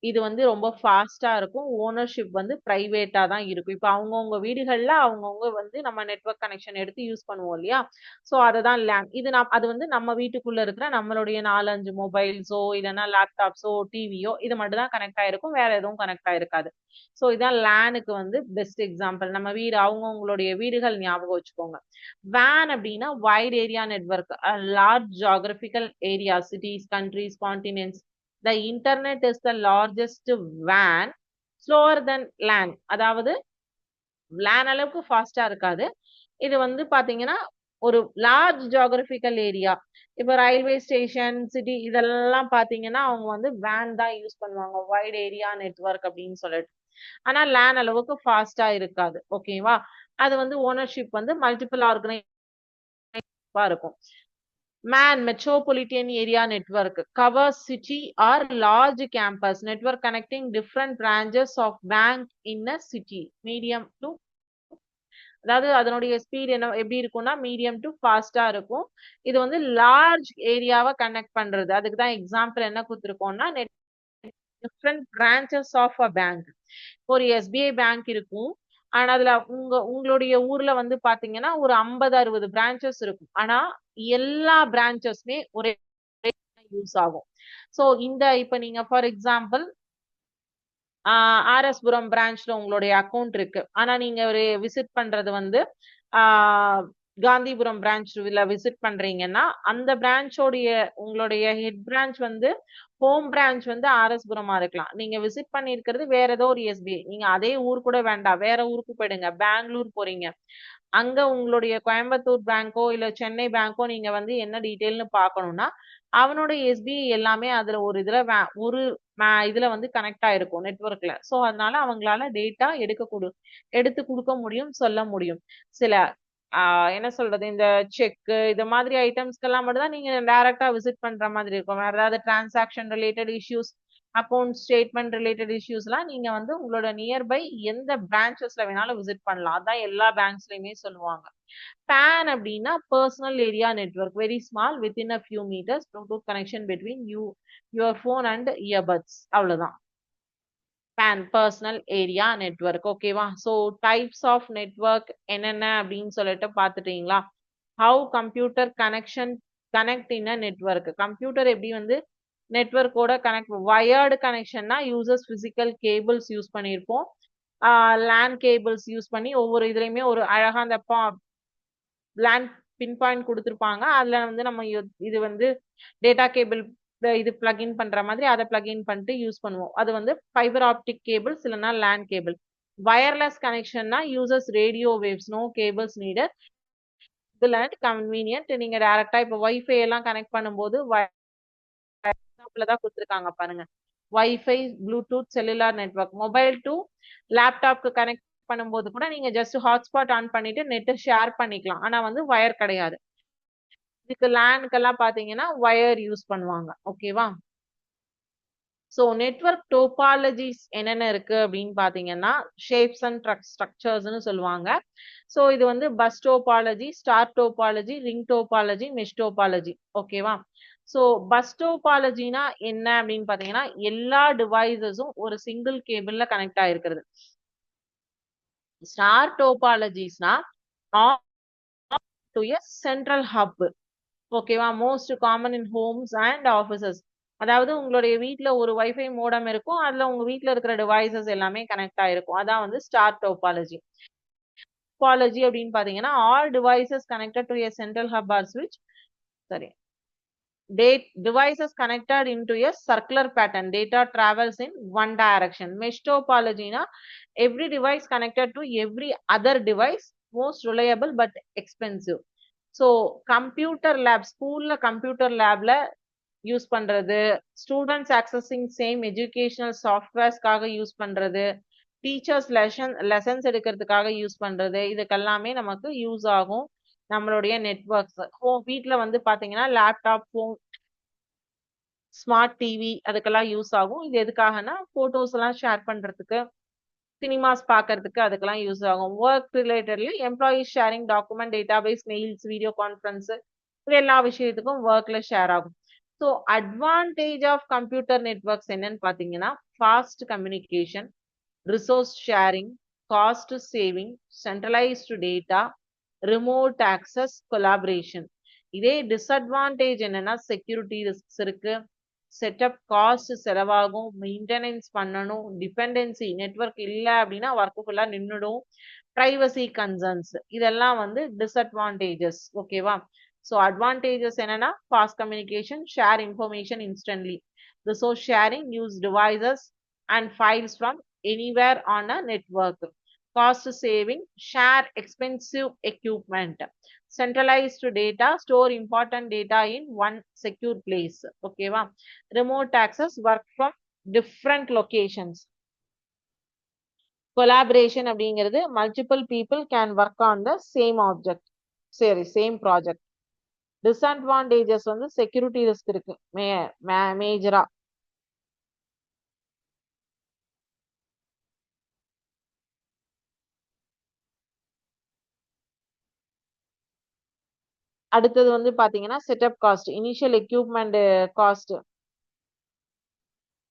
இது வந்து ரொம்ப ஃபாஸ்டா இருக்கும். ஓனர்ஷிப் வந்து பிரைவேட்டா தான் இருக்கும். இப்போ அவங்கவுங்க வீடுகள்ல அவங்கவுங்க வந்து நம்ம நெட்வொர்க் கனெக்ஷன் எடுத்து யூஸ் பண்ணுவோம் இல்லையா? ஸோ அதுதான் லேன். இது அது வந்து நம்ம வீட்டுக்குள்ள இருக்கிற நம்மளுடைய 4-5 மொபைல்ஸோ இல்லைன்னா லேப்டாப்ஸோ டிவியோ இது மட்டும் தான் கனெக்ட் ஆயிருக்கும், வேற எதுவும் கனெக்ட் ஆயிருக்காது. ஸோ இதான் லேனுக்கு வந்து பெஸ்ட் எக்ஸாம்பிள். நம்ம வீடு அவங்கவுங்களுடைய வீடுகள் ஞாபகம் வச்சுக்கோங்க. வேன் அப்படின்னா white area network, large geographical area, cities, countries, continents. The internet is the largest WAN, slower than LAN. அதாவது LAN அளவுக்கு ஃபாஸ்டா இருக்காது. இது வந்து பாத்தீங்கன்னா ஒரு லார்ஜ் ஜியோகிராபிக்கல் ஏரியா, இப்போ ரயில்வே ஸ்டேஷன், சிட்டி இதெல்லாம் பாத்தீங்கன்னா அவங்க வந்து வேன் தான் யூஸ் பண்ணுவாங்க, வைட் ஏரியா நெட்வொர்க் அப்படின்னு சொல்லிட்டு. ஆனா லேன் அளவுக்கு ஃபாஸ்டா இருக்காது. ஓகேவா? அது வந்து ஓனர்ஷிப் வந்து மல்டிபிள் ஆர்கனைசேஷன் இருக்கும். MAN, Metropolitan Area Network, covers city or large campus, network connecting different branches of bank in a city. Medium to, அதாவது அதனுடைய ஸ்பீட் என்ன எப்படி இருக்கும்னா மீடியம் டு ஃபாஸ்டா இருக்கும். இது வந்து லார்ஜ் ஏரியாவை கனெக்ட் பண்றது. அதுக்கு தான் எக்ஸாம்பிள் என்ன கொடுத்துருக்கோம்னா different branches of a bank. ஒரு SBI பேங்க் இருக்கும், ஆனா அதுல உங்களுடைய ஊர்ல வந்து பாத்தீங்கன்னா ஒரு 50-60 பிரான்ச்சஸ் இருக்கும். ஆனா எல்லா பிரான்ச்சஸ்மே ஒரே யூஸ் ஆகும். சோ இந்த இப்ப நீங்க ஃபார் எக்ஸாம்பிள் RS புரம் பிரான்ச்ல உங்களுடைய அக்கௌண்ட் இருக்கு, ஆனா நீங்க ஒரு விசிட் பண்றது வந்து காந்திபுரம் பிரான்ச்ல விசிட் பண்றீங்கன்னா அந்த பிரான்ச்சோடைய உங்களுடைய ஹெட் பிரான்ச் வந்து ஹோம் பிரான்ச் வந்து RS புரமா இருக்கலாம். நீங்க விசிட் பண்ணிருக்கிறது வேற ஏதோ ஒரு SBI, நீங்க அதே ஊர் கூட வேண்டாம், வேற ஊருக்கு போயிடுங்க, பெங்களூர் போறீங்க, அங்க உங்களுடைய கோயம்புத்தூர் பேங்கோ இல்ல சென்னை பேங்கோ நீங்க வந்து என்ன டீட்டெயில்னு பார்க்கணும்னா அவனோட SBI எல்லாமே அதுல ஒரு இதுல வந்து கனெக்ட் ஆயிருக்கும் நெட்வொர்க்ல. சோ அதனால அவங்களால டேட்டா எடுத்து கொடுக்க முடியும், சொல்ல முடியும். சில என்ன சொல்றது, இந்த செக் இது மாதிரி ஐட்டம்ஸ்க்கெல்லாம் மட்டும் தான் நீங்க டைரக்டா விசிட் பண்ற மாதிரி இருக்கும். வேற ஏதாவது transaction related issues, account statement related இஷ்யூஸ்லாம் நீங்க வந்து உங்களோட நியர்பை எந்த பிரான்ச்சஸ்ல வேணாலும் விசிட் பண்ணலாம். அதான் எல்லா பேங்க்ஸ்லயுமே சொல்லுவாங்க. PAN அப்படின்னா personal area network, very small, within a few meters, bluetooth connection between your phone and earbuds. அவ்வளவுதான் PAN, பர்சனல் ஏரியா நெட்வொர்க். ஓகேவா? ஸோ டைப்ஸ் ஆஃப் நெட்வொர்க் என்னென்ன அப்படின்னு சொல்லிட்டு பார்த்துட்டீங்களா? How computer connect in a network. Computer எப்படி வந்து நெட்வொர்க்கோட connect, wired கனெக்ஷன்னா யூசர்ஸ் பிசிக்கல் கேபிள்ஸ் யூஸ் பண்ணியிருப்போம். லேன் கேபிள்ஸ் யூஸ் பண்ணி ஒவ்வொரு இதுலையுமே ஒரு அழகா அந்த லேன் பின் பாயிண்ட் கொடுத்துருப்பாங்க. அதுல வந்து நம்ம இது வந்து டேட்டா கேபிள் இது பிளக்இன் பண்ற மாதிரி அதை பிளக்இன் பண்ணிட்டு யூஸ் பண்ணுவோம். அது வந்து ஃபைபர் ஆப்டிக் கேபிள்ஸ் இல்லைன்னா லேன் கேபிள். வயர்லெஸ் கனெக்ஷன்னா users radio waves, no cables needed, convenient. நீங்க டைரக்டா இப்போ வைஃபை எல்லாம் கனெக்ட் பண்ணும்போது தான் கொடுத்துருக்காங்க பாருங்க, wifi, bluetooth, cellular network. Mobile to லேப்டாப்க்கு கனெக்ட் பண்ணும்போது கூட நீங்க ஜஸ்ட் ஹாட்ஸ்பாட் ஆன் பண்ணிட்டு நெட் ஷேர் பண்ணிக்கலாம். ஆனா வந்து வயர் கிடையாது. இதுக்கு லேனுக்கெல்லாம் பாத்தீங்கன்னா வயர் யூஸ் பண்ணுவாங்க. ஓகேவா? ஸோ நெட்வொர்க் டோபாலஜிஸ் என்னென்ன இருக்கு அப்படின்னு பாத்தீங்கன்னா ஷேப்ஸ் அண்ட் ஸ்ட்ரக்சர்ஸ்னு சொல்லுவாங்க. ஸோ இது வந்து bus topology, star topology, ring topology, mesh topology. ஓகேவா? ஸோ பஸ் டோபாலஜினா என்ன அப்படின்னு பாத்தீங்கன்னா எல்லா டிவைசஸும் ஒரு சிங்கிள் கேபிள்ல கனெக்ட் ஆயிருக்கிறது. ஸ்டார் டோபாலஜிஸ்னா டு எ சென்ட்ரல் ஹப். ஓகேவா? Most common in homes and offices. அதாவது உங்களுடைய வீட்ல ஒரு வைஃபை மோடம் இருக்கும். அதுல உங்க வீட்ல இருக்கிற டிவைசஸ் எல்லாமே கனெக்ட் ஆயிருக்கும். அதான் வந்து ஸ்டார் டோபாலஜி. டோபாலஜி அப்படின்னு பாத்தீங்கன்னா all devices connected to a central hub or ஸ்விட்ச். சரி. Devices connected into a circular pattern. Data travels in one direction. Mesh topology na every device connected to every other device, most reliable but expensive. So computer lab, school la computer lab la use பண்றது, students accessing same educational சாஃப்ட்வேர்ஸ்க்காக use பண்றது, teachers lessons எடுக்கிறதுக்காக use பண்றது, இதுக்கெல்லாமே நமக்கு use ஆகும் நம்மளுடைய networks. வீட்ல வந்து பாத்தீங்கன்னா லேப்டாப், ஃபோன், ஸ்மார்ட் டிவி அதுக்கெல்லாம் யூஸ் ஆகும். இது எதுக்காகனா போட்டோஸ் எல்லாம் ஷேர் பண்றதுக்கு, சினிமாஸ் பாக்குறதுக்கு அதுக்கெல்லாம் யூஸ் ஆகும். Work relatedly employees sharing document, database, mails, video conference, இது எல்லா விஷயத்துக்கும் ஒர்க்ல ஷேர் ஆகும். So advantage of computer networks என்னன்னு பாத்தீங்கன்னா fast communication, resource sharing, cost saving, centralised data, remote access, collaboration. இதே டிஸ்அட்வான்டேஜ் என்னன்னா செக்யூரிட்டி ரிஸ்க்ஸ் இருக்கு, செட்டப் காஸ்ட் செலவாகும், மெயின்டெனன்ஸ் பண்ணணும், டிபெண்டன்சி நெட்வொர்க் இல்லை அப்படின்னா ஒர்க்கு ஃபுல்லா நின்றுடும், பிரைவசி கன்சர்ன்ஸ், இதெல்லாம் வந்து டிஸ்அட்வான்டேஜஸ். ஓகேவா? ஸோ அட்வான்டேஜஸ் என்னன்னா fast communication, share information instantly, resource sharing, use devices and files from anywhere on a network, cost saving, share expensive equipment, centralized data, store important data in one secure place. ஓகேவா? remote access, work from different locations. collaboration அப்படிங்கிறது multiple people can work on the same object, சரி same project. disadvantages வந்து security risk இருக்கு மேஜரா. அடுத்தது வந்து பாத்தீங்கன்னா setup cost, initial equipment cost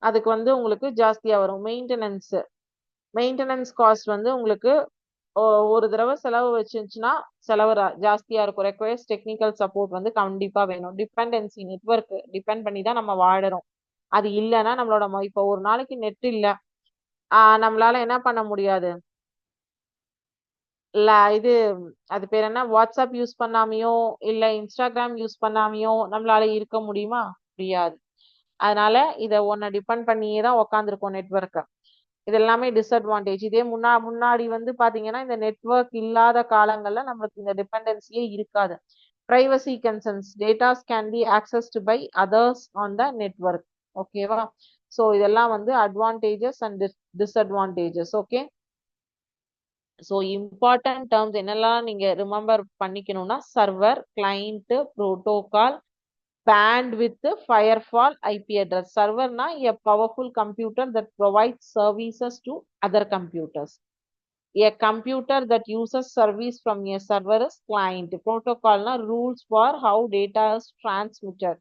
அதுக்கு வந்து உங்களுக்கு ஜாஸ்தியா வரும். மெயின்டெனன்ஸ் காஸ்ட் வந்து உங்களுக்கு ஒரு தடவை செலவு வச்சுச்சுன்னா செலவு ஜாஸ்தியா இருக்கும். ரெக்வயர்ஸ் டெக்னிக்கல் சப்போர்ட் வந்து கண்டிப்பா வேணும். டிபெண்டன்சி, நெட்வொர்க் டிபெண்ட் பண்ணி தான் நம்ம வாழறோம். அது இல்லைன்னா நம்மளோட இப்போ ஒரு நாளைக்கு நெட் இல்ல, நம்மளால என்ன பண்ண முடியாது, இல்ல இது அது பேர் என்ன, வாட்ஸ்அப் யூஸ் பண்ணாமையோ இல்ல இன்ஸ்டாகிராம் யூஸ் பண்ணாமையோ நம்மளால இருக்க முடியுமா? முடியாது. அதனால இத ஒன்ன டிபெண்ட் பண்ணியே தான் உட்காந்துருக்கோம் நெட்வொர்க்க. இது எல்லாமே டிஸ்அட்வான்டேஜ். இதே முன்னாடி வந்து பாத்தீங்கன்னா இந்த நெட்வொர்க் இல்லாத காலங்கள்ல நம்மளுக்கு இந்த டிபெண்டன்சியே இருக்காது. Privacy concerns, datas can be accessed by others on the network. ஓகேவா? ஸோ இதெல்லாம் வந்து advantages and disadvantages. Okay, so important terms என்னெல்லாம் நீங்க ரிமெம்பர் பண்ணிக்கணும்னா server, client, protocol, bandwidth, firewall, IP address. Server na a powerful computer that provides services to other computers. A computer that uses service from a server is client. Protocol na rules for how data is transmitted.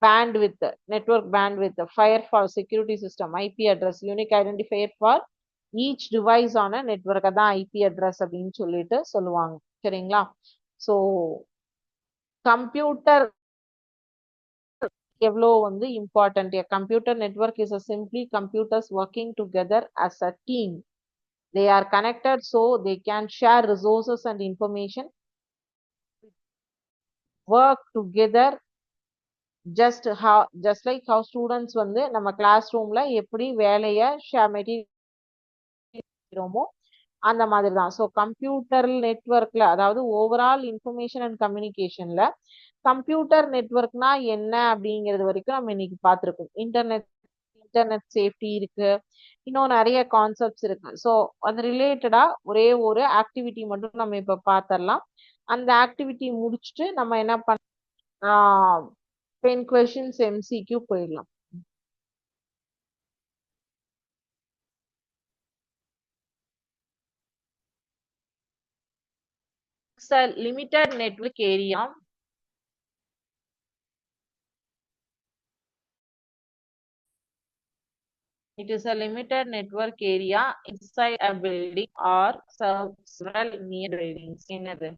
Bandwidth, network bandwidth. Firewall, security system. IP address, unique identifier for each device on a network. அதான் IP address அப்படின்னு சொல்லிட்டு சொல்லுவாங்க. சரிங்களா? So computer எவ்வளோ வந்து important. A computer network is a simply computers working together as a team. They are connected so they can share resources and information, work together, just like how students வந்து நம்ம class ரூம்ல எப்படி வேலையை material அந்த மாதிரி தான். So computer நெட்வொர்க்ல, அதாவது overall information and கம்யூனிகேஷன்ல computer நெட்வொர்க்னா என்ன அப்படிங்கிறது வரைக்கும் நம்ம இன்னைக்கு பார்த்துருக்கோம். இன்டர்நெட் இன்டர்நெட் சேஃப்டி இருக்கு, இன்னும் நிறைய கான்செப்ட்ஸ் இருக்கு. ஸோ அது ரிலேட்டடா ஒரே ஒரு ஆக்டிவிட்டி மட்டும் நம்ம இப்ப பார்த்துடலாம். அந்த ஆக்டிவிட்டி முடிச்சுட்டு நம்ம என்ன பண்ண 10 கொஸ்டின்ஸ் எம்சிக்யூ போயிடலாம். It's a limited network area. It is a limited network area inside a building or several near buildings. என்னது?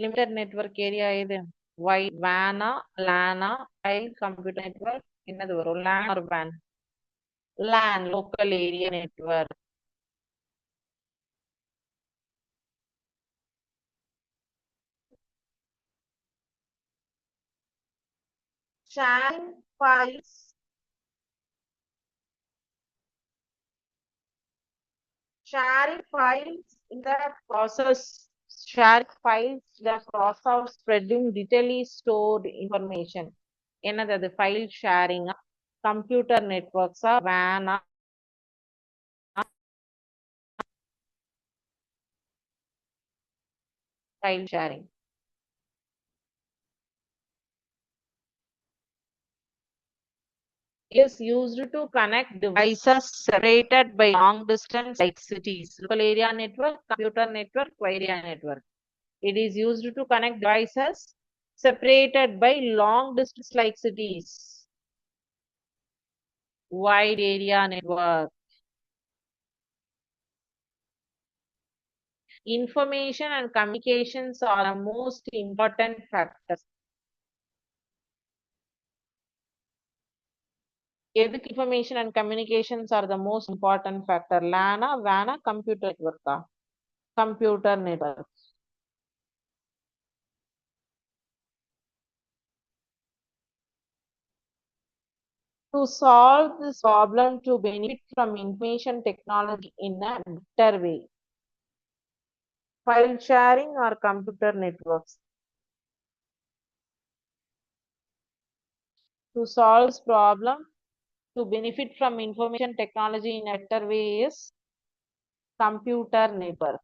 Limited network area எது? WAN, LAN, file computer network என்னது வரும்? LAN or WAN? LAN, local area network. Sharing files. Sharing files in the process. Sharing files the process of spreading digitally stored information. என்னது அது? File ஷேரிங்கா, computer நெட்வொர்க்ஸா, வேனா? File sharing. Is used to connect devices separated by long distance like cities. Local area network, computer network, area network. It is used to connect devices separated by long distance like cities. Wide area network. Information and communications are the most important factors. எதுக்கு information and communications are the most important factor? LAN, WAN, computer network? Computer network. To solve this problem, to benefit from information technology in a better way. File sharing or computer networks? To solve this problem, to benefit from information technology in a better way is computer network.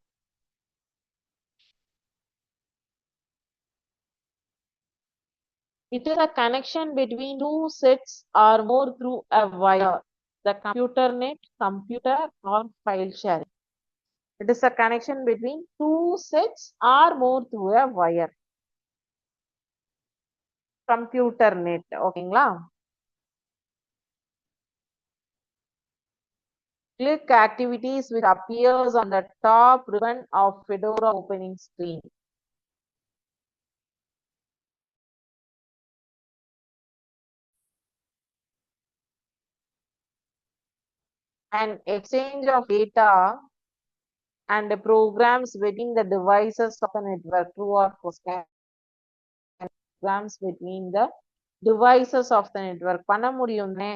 It is a connection between two sets or more through a wire. The computer net, computer or file sharing. It is a connection between two sets or more through a wire. Computer net. ஓகேங்களா? Click activities which appears on the top ribbon of Fedora opening screen. An exchange of data and the programs between the devices of the network. True or false? Programs between the devices of the network. பண்ண முடியும்னே.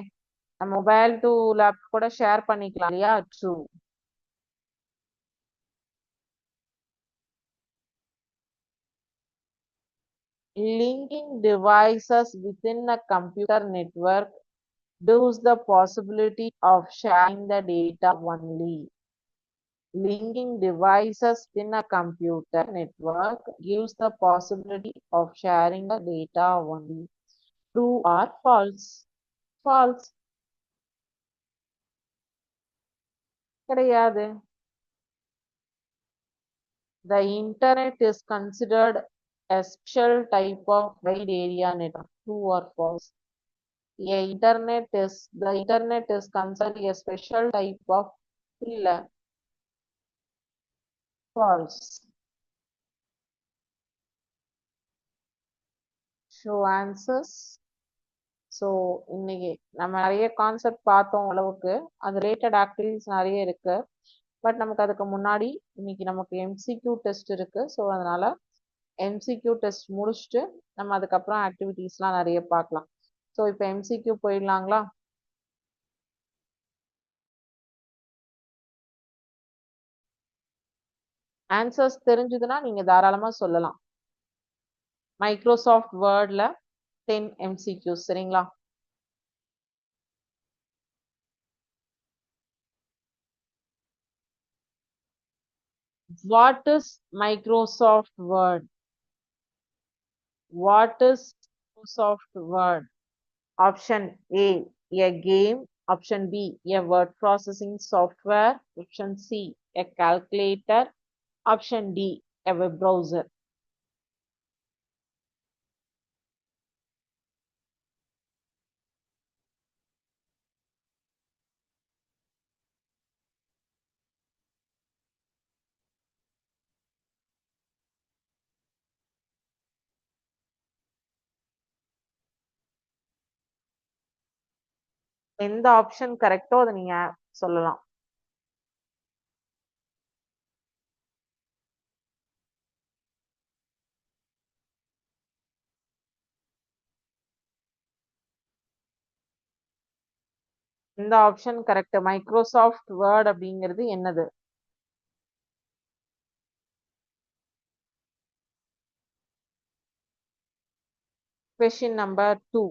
Mobile to laptop கூட share பண்ணிக்கலாம் இல்லையா? True. Linking devices within a computer network gives the possibility of sharing the data only. Linking devices within a computer network gives the possibility of sharing the data only. True or false? False. கிடையாது. The internet is considered a special type of wide area network. True or false? The internet is considered a special type of false. Show answers. So இன்னைக்கு நம்ம நிறைய concept பார்த்தோம். அளவுக்கு அது related activities நிறைய இருக்கு. But நமக்கு அதுக்கு முன்னாடி இன்னைக்கு நமக்கு எம்சிக்யூ டெஸ்ட் இருக்கு. ஸோ அதனால எம்சிக்யூ டெஸ்ட் முடிச்சுட்டு நம்ம அதுக்கப்புறம் ஆக்டிவிட்டிஸ்லாம் நிறைய பார்க்கலாம். ஸோ இப்போ எம்சிக்யூ போயிடலாங்களா? ஆன்சர்ஸ் தெரிஞ்சதுன்னா நீங்க தாராளமா சொல்லலாம். மைக்ரோசாஃப்ட் வேர்ட்ல 10 MCQs சரிங்களா? What is Microsoft Word? What is Microsoft Word? Option A, a game. Option B, a word processing software. Option C, a calculator. Option D, a web browser. எந்த option கரெக்டோ அதை நீங்க சொல்லலாம். இந்த ஆப்ஷன் கரெக்ட். மைக்ரோசாஃப்ட் வேர்ட் அப்படிங்கிறது என்னது? Question number 2.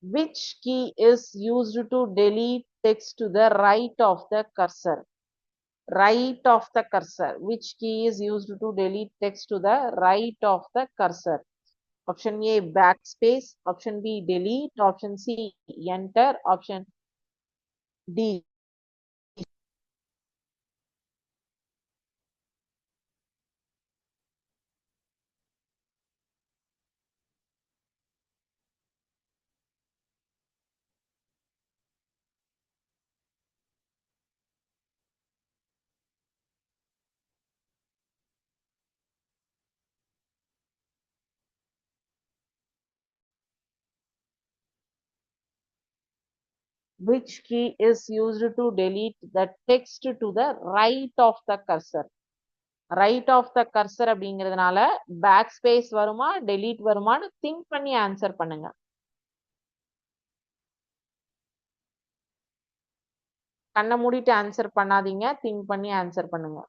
Which key is used to delete text to the right of the cursor? Right of the cursor. Which key is used to delete text to the right of the cursor? Option A, backspace. Option B, delete. Option C, enter. Option D. Which key is used to delete the text to the right of the cursor? Right of the cursor அப்படிங்கிறதுனால backspace வருமா delete வருமான்னு think பண்ணி answer பண்ணுங்க. கண்ணை மூடிட்டு answer பண்ணாதீங்க, think பண்ணி answer பண்ணுங்க.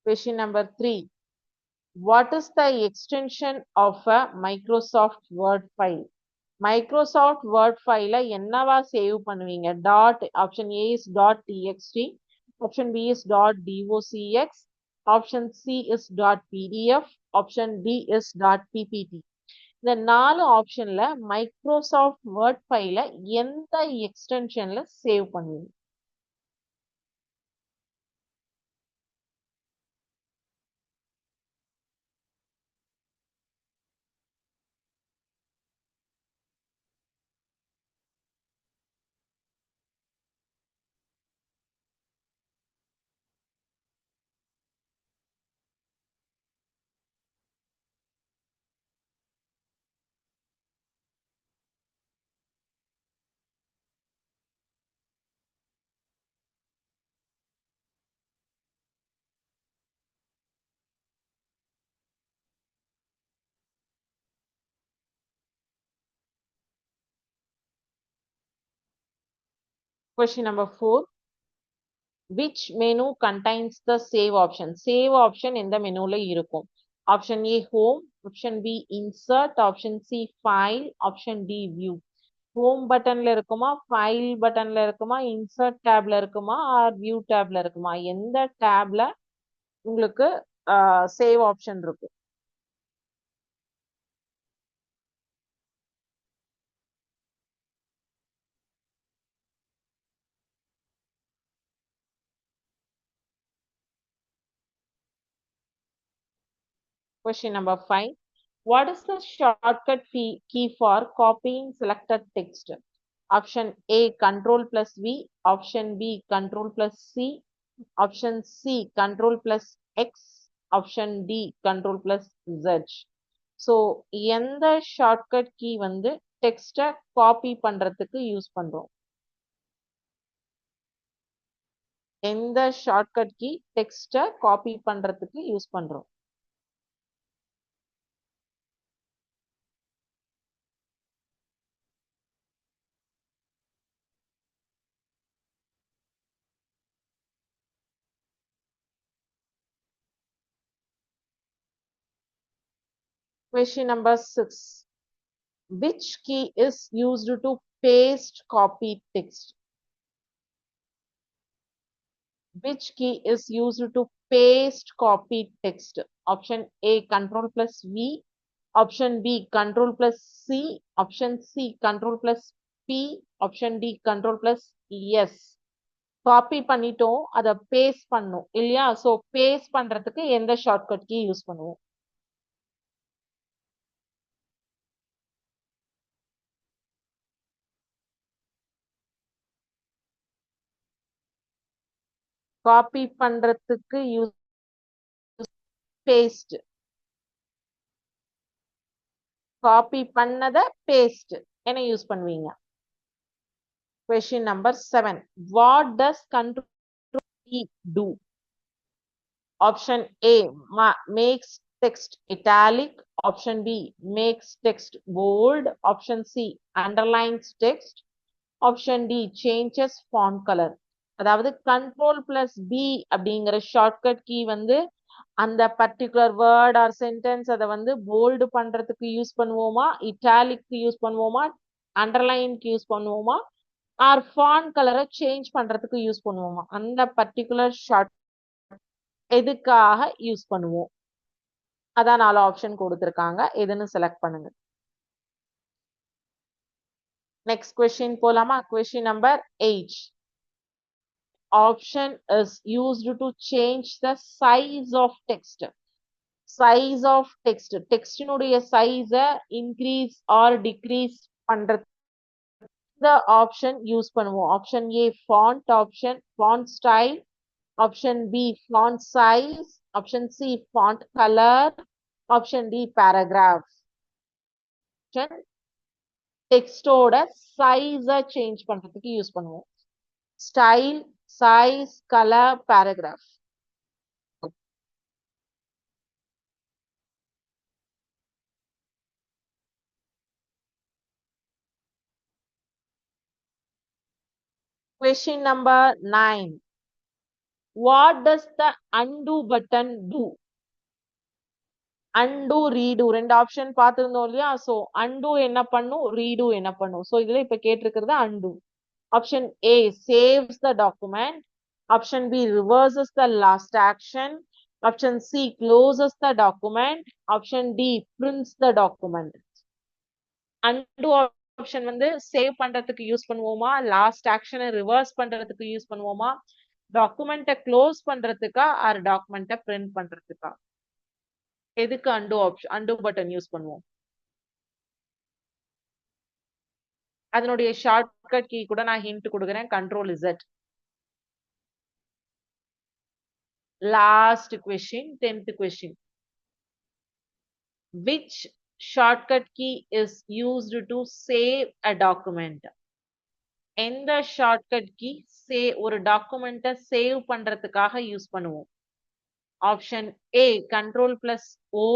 Question number 3. What is the extension of a Microsoft Word file? Microsoft Word file என்னவா சேவ் பண்ணுவீங்க? Dot. Option A is .txt. Option B is .docx. Option C is .pdf. Option D is .ppt. இந்த 4 ஆப்ஷன்ல Microsoft word ஃபைல எந்த எக்ஸ்டென்ஷன்ல save பண்ணுவீங்க? Question number 4. Which menu contains the save option? Save option எந்த மெனுல இருக்கும்? Option A, home. Option B, insert. Option C, file. Option D, view. Home பட்டன்ல இருக்குமா, file பட்டன்ல இருக்குமா, இன்சர்ட் டேப்ல இருக்குமா, ஆர் வியூ டேப்ல இருக்குமா? எந்த டேப்ல உங்களுக்கு சேவ் ஆப்ஷன் இருக்கு? Question number 5. What is the shortcut key for copying selected text? Option A, Control plus V. Option B, Control plus C. Option C, Control plus X. Option D, Control plus Z. So, எந்த shortcut key வந்து டெக்ஸ்ட copy பண்றதுக்கு use பண்றோம்? எந்த shortcut key டெக்ஸ்ட copy பண்றதுக்கு use பண்றோம்? Question number 6. Which key is used to paste copy text? Which key is used to paste copy text? Option A, Control plus V. Option B, Control plus C. Option C, Control plus P. Option D, Control plus S. Copy பண்ணிட்டோம், அதை paste பண்ணும் இல்லையா? So paste பண்றதுக்கு எந்த shortcut key use பண்ணுவோம்? Copy பண்றதுக்கு use paste. Copy பண்ணத paste என்ன யூஸ் பண்ணுவீங்க? Question number 7. What does Control E do? Option A, makes text italic. Option B, makes text bold. Option C, underlines text. Option D, changes font color. அதாவது control plus B அப்படிங்கிற shortcut key வந்து அந்த particular word R sentence அதை வந்து bolt பண்றதுக்கு use பண்ணுவோமா, இட்டாலிக்கு use பண்ணுவோமா, அண்டர்லைனுக்கு use பண்ணுவோமா, ஆர் ஃபாண்ட் கலரை சேஞ்ச் பண்றதுக்கு யூஸ் பண்ணுவோமா? அந்த பர்டிகுலர் ஷார்ட் எதுக்காக யூஸ் பண்ணுவோம்? அதான் 4 ஆப்ஷன் கொடுத்திருக்காங்க, எதுன்னு செலக்ட் பண்ணுங்க. நெக்ஸ்ட் கொஸ்டின் போலாமா? Question number 8. Option is used to change the size of text. Size of text. Text nuடைய size increase or decrease பண்றது the option use பண்ணுவோம். Option A, font. Option font style. Option B, font size. Option C, font color. Option D, paragraph. Text ஓட size change பண்றதுக்கு use பண்ணுவோம். Style, size, color, paragraph. Question number 9. What does the undo button do? Undo, redo ரெண்டு option பார்த்திருந்தோம் இல்லையா? So undo என்ன பண்ணும், redo என்ன பண்ணும்? சோ இதுல இப்ப கேட்டிருக்கிறது undo. Option A, saves the document. Option B, reverses the last action. Option C, closes the document. Option D, prints the document. Undo option வந்து சேவ் பண்றதுக்கு யூஸ் பண்ணுவோமா, லாஸ்ட் ஆக்ஷனை ரிவர்ஸ் பண்றதுக்கு யூஸ் பண்ணுவோமா, டாக்குமெண்ட்டை க்ளோஸ் பண்றதுக்கா, ஆர் டாக்குமெண்ட்டை print பண்றதுக்கா? எதுக்கு undo option, undo button use பண்ணுவோம்? அதனுடைய ஷார்ட்கட் கீ கூட நான் ஹிண்ட் கொடுக்குறேன், Control Z. Last question, 10th question. Which shortcut key is used to save a document? எந்த ஷார்ட்கட் கீ ஒரு டாக்குமெண்ட்டை சேவ் பண்றதுக்காக யூஸ் பண்ணுவோம்? Option A, Control plus O.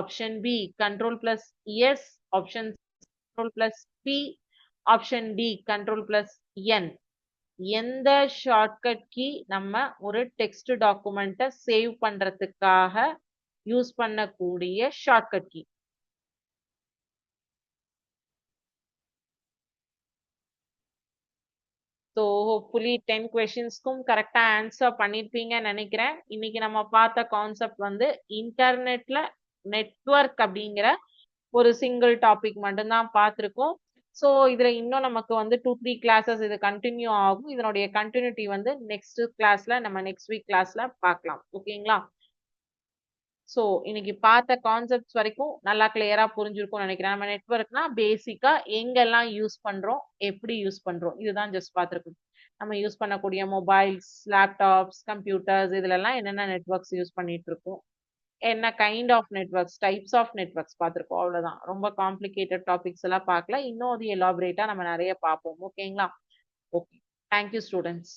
Option B, Control plus S. Option Control plus P. Option D, Control plus N. எந்த shortcut key நம்ம ஒரு text டாக்குமெண்ட்டை save பண்றதுக்காக யூஸ் பண்ணக்கூடிய ஷார்ட்கட் கீ? ஸோ ஹோப்ஃபுல்லி 10 கொஸ்டின்ஸ்க்கும் கரெக்டா ஆன்சர் பண்ணிருப்பீங்கன்னு நினைக்கிறேன். இன்னைக்கு நம்ம பார்த்த கான்செப்ட் வந்து இன்டர்நெட்ல நெட்வொர்க் அப்படிங்கிற ஒரு சிங்கிள் டாபிக் மட்டும்தான் பார்த்துருக்கோம். ஸோ இதுல இன்னும் நமக்கு வந்து 2-3 கிளாஸஸ் இது கண்டினியூ ஆகும். இதனுடைய கண்டினியூட்டி வந்து நெக்ஸ்ட் கிளாஸ்ல நம்ம நெக்ஸ்ட் வீக் கிளாஸ்ல பார்க்கலாம். ஓகேங்களா? ஸோ இன்னைக்கு பார்த்த கான்செப்ட்ஸ் வரைக்கும் நல்லா கிளியரா புரிஞ்சிருக்கும்னு நினைக்கிறேன். நம்ம நெட்வொர்க்னா பேசிக்கா எங்கெல்லாம் யூஸ் பண்றோம், எப்படி யூஸ் பண்றோம், இதுதான் ஜஸ்ட் பார்த்துருக்கோம். நம்ம யூஸ் பண்ணக்கூடிய மொபைல்ஸ், லேப்டாப்ஸ், கம்ப்யூட்டர்ஸ், இதுல எல்லாம் என்னென்ன நெட்வொர்க்ஸ் யூஸ் பண்ணிட்டு இருக்கோம், என்ன kind of networks, types of networks பார்த்துருக்கோம். அவ்வளவுதான். ரொம்ப காம்ப்ளிகேட்டட் டாபிக்ஸ் எல்லாம் பார்க்கல. இன்னும் அது எலாபரேட்டா நம்ம நிறைய பார்ப்போம். ஓகேங்களா? ஓகே. Thank you students.